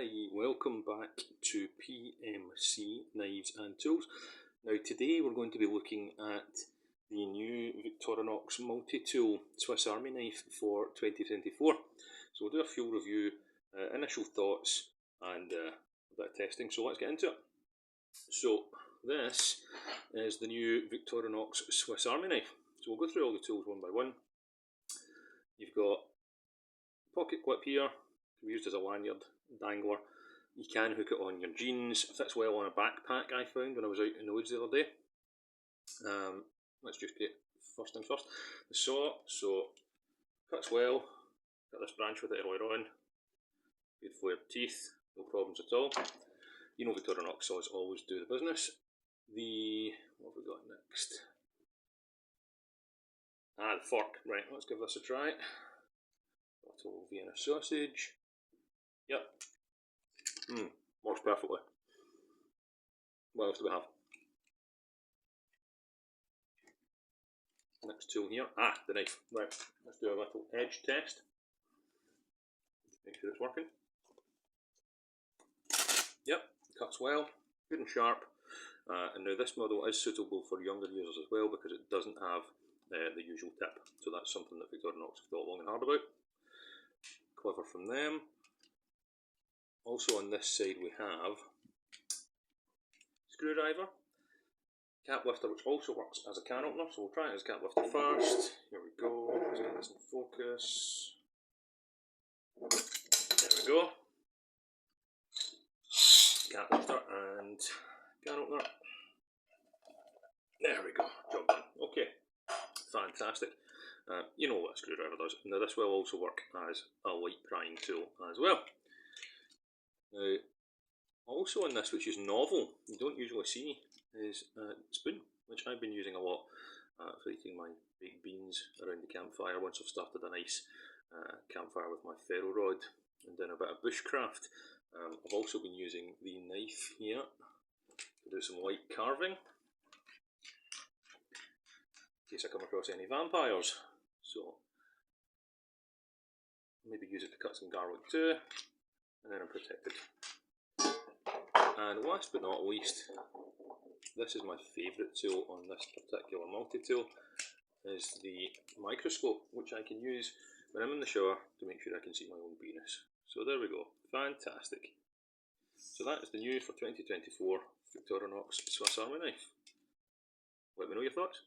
Hi, welcome back to PMC Knives and Tools. Now today we're going to be looking at the new Victorinox multi-tool Swiss Army knife for 2024. So we'll do a full review, initial thoughts and a bit of testing, so let's get into it. So this is the new Victorinox Swiss Army knife. So we'll go through all the tools one by one. You've got pocket clip here, can be used as a lanyard, dangler. You can hook it on your jeans, fits well on a backpack I found when I was out in the woods the other day. Let's just get first things first. The saw, so cuts well, got this branch with it earlier on, good flared teeth, no problems at all. You know Victorinox saws always do the business. What have we got next? The fork, right, let's give this a try. Little Vienna sausage. Yep. Works perfectly. What else do we have? Next tool here. The knife. Right, let's do a little edge test. Make sure it's working. Yep, cuts well, good and sharp. And now this model is suitable for younger users as well because it doesn't have the usual tip. So that's something that Victorinox have thought long and hard about. Clever from them. Also on this side we have screwdriver, cap lifter, which also works as a can opener, so we'll try it as cap lifter first. Here we go, let's get this in focus. There we go. Cap lifter and can opener. There we go, job done. Okay, fantastic. You know what a screwdriver does. Now this will also work as a light prying tool as well. Now, also on this, which is novel, you don't usually see, is a spoon, which I've been using a lot for eating my baked beans around the campfire once I've started a nice campfire with my ferro rod and done a bit of bushcraft. I've also been using the knife here to do some light carving, in case I come across any vampires. So, maybe use it to cut some garlic too, and then I'm protected. And last but not least, this is my favourite tool on this particular multi-tool, is the microscope, which I can use when I'm in the shower to make sure I can see my own penis. So there we go, fantastic. So that is the new for 2024 Victorinox Swiss Army knife. Let me know your thoughts.